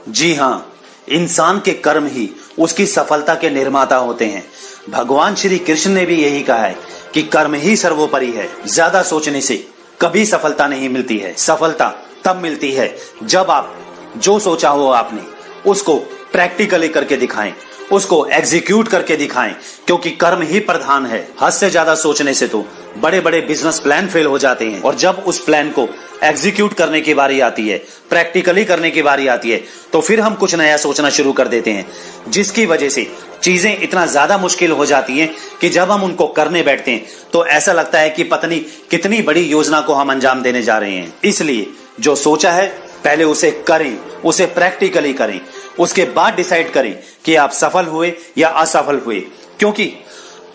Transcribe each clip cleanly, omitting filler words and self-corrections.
जी हाँ, इंसान के कर्म ही उसकी सफलता के निर्माता होते हैं। भगवान श्री कृष्ण ने भी यही कहा है कि कर्म ही सर्वोपरि है। ज्यादा सोचने से कभी सफलता नहीं मिलती है। सफलता तब मिलती है जब आप जो सोचा हो आपने उसको प्रैक्टिकली करके दिखाएं, उसको एग्जीक्यूट करके दिखाएं, क्योंकि कर्म ही प्रधान है। हद से ज्यादा सोचने से तो बड़े बड़े बिजनेस प्लान फेल हो जाते हैं, और जब उस प्लान को एग्जीक्यूट करने की बारी आती है, प्रैक्टिकली करने की बारी आती है, तो फिर हम कुछ नया सोचना शुरू कर देते हैं, जिसकी वजह से चीजें इतना ज्यादा मुश्किल हो जाती हैं कि जब हम उनको करने बैठते हैं तो ऐसा लगता है कि पता नहीं कितनी बड़ी योजना को हम अंजाम देने जा रहे हैं। इसलिए जो सोचा है पहले उसे करें, उसे प्रैक्टिकली करें, उसके बाद डिसाइड करें कि आप सफल हुए या असफल हुए, क्योंकि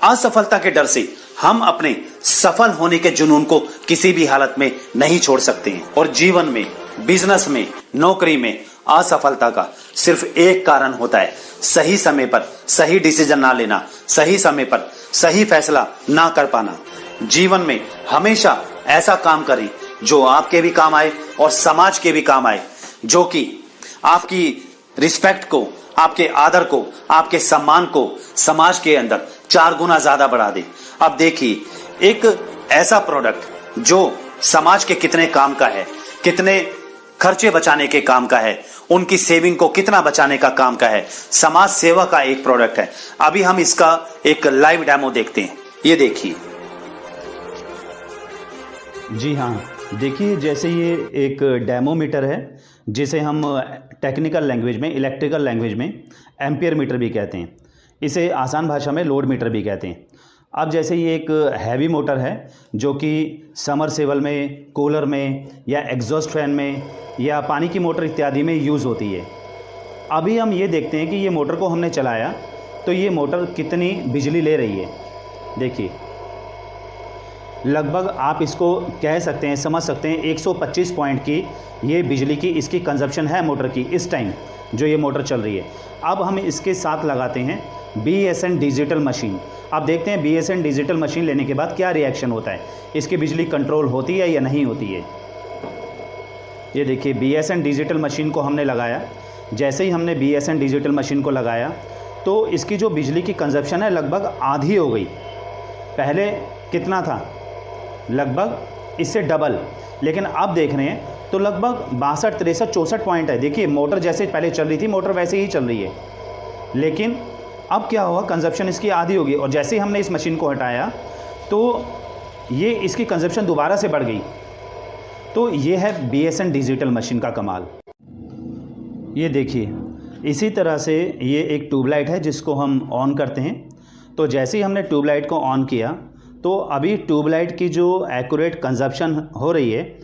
असफलता के डर से हम अपने सफल होने के जुनून को किसी भी हालत में नहीं छोड़ सकते हैं। और जीवन में, बिजनेस में, नौकरी में असफलता का सिर्फ एक कारण होता है, सही समय पर सही डिसीजन ना लेना, सही समय पर सही फैसला ना कर पाना। जीवन में हमेशा ऐसा काम करें जो आपके भी काम आए और समाज के भी काम आए, जो कि आपकी रिस्पेक्ट को, आपके आदर को, आपके सम्मान को समाज के अंदर 4 गुना ज्यादा बढ़ा दे। अब देखिए, एक ऐसा प्रोडक्ट जो समाज के कितने काम का है, कितने खर्चे बचाने के काम का है, उनकी सेविंग को कितना बचाने का काम का है, समाज सेवा का एक प्रोडक्ट है। अभी हम इसका एक लाइव डेमो देखते हैं, ये देखिए। जी हाँ, देखिए, जैसे ये एक डेमो मीटर है, जिसे हम टेक्निकल लैंग्वेज में, इलेक्ट्रिकल लैंग्वेज में एम्पियर मीटर भी कहते हैं। इसे आसान भाषा में लोड मीटर भी कहते हैं। अब जैसे ये एक हैवी मोटर है जो कि समरसेबल में, कूलर में या एग्जॉस्ट फैन में या पानी की मोटर इत्यादि में यूज़ होती है। अभी हम ये देखते हैं कि ये मोटर को हमने चलाया तो ये मोटर कितनी बिजली ले रही है। देखिए, लगभग आप इसको कह सकते हैं, समझ सकते हैं, 125 पॉइंट की ये बिजली की इसकी कंजप्शन है मोटर की इस टाइम जो ये मोटर चल रही है। अब हम इसके साथ लगाते हैं BSN डिजिटल मशीन। अब देखते हैं BSN डिजिटल मशीन लेने के बाद क्या रिएक्शन होता है, इसकी बिजली कंट्रोल होती है या नहीं होती है। ये देखिए, BSN डिजिटल मशीन को हमने लगाया। जैसे ही हमने BSN डिजिटल मशीन को लगाया तो इसकी जो बिजली की कंजप्शन है लगभग आधी हो गई। पहले कितना था, लगभग इससे डबल, लेकिन अब देख रहे हैं तो लगभग 62, 63, 64 पॉइंट है। देखिए, मोटर जैसे पहले चल रही थी, मोटर वैसे ही चल रही है, लेकिन अब क्या हुआ, कंजप्शन इसकी आधी होगी। और जैसे ही हमने इस मशीन को हटाया तो ये इसकी कंजप्शन दोबारा से बढ़ गई। तो ये है BSN डिजिटल मशीन का कमाल। ये देखिए, इसी तरह से ये एक ट्यूबलाइट है जिसको हम ऑन करते हैं। तो जैसे ही हमने ट्यूबलाइट को ऑन किया तो अभी ट्यूबलाइट की जो एक्यूरेट कंजप्शन हो रही है,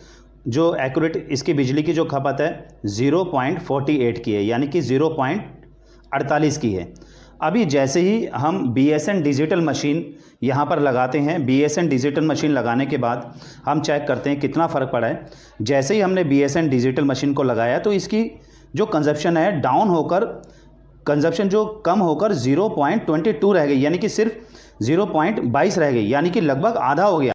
जो एक्यूरेट इसकी बिजली की जो खपत है 0.48 की है, यानी कि 0.48 की है। अभी जैसे ही हम BSN डिजिटल मशीन यहाँ पर लगाते हैं, BSN डिजिटल मशीन लगाने के बाद हम चेक करते हैं कितना फ़र्क पड़ा है। जैसे ही हमने BSN डिजिटल मशीन को लगाया तो इसकी जो कंजप्शन है डाउन होकर, कंजप्शन जो कम होकर 0.22 रह गई, यानी कि सिर्फ 0.22 रह गई, यानी कि लगभग आधा हो गया।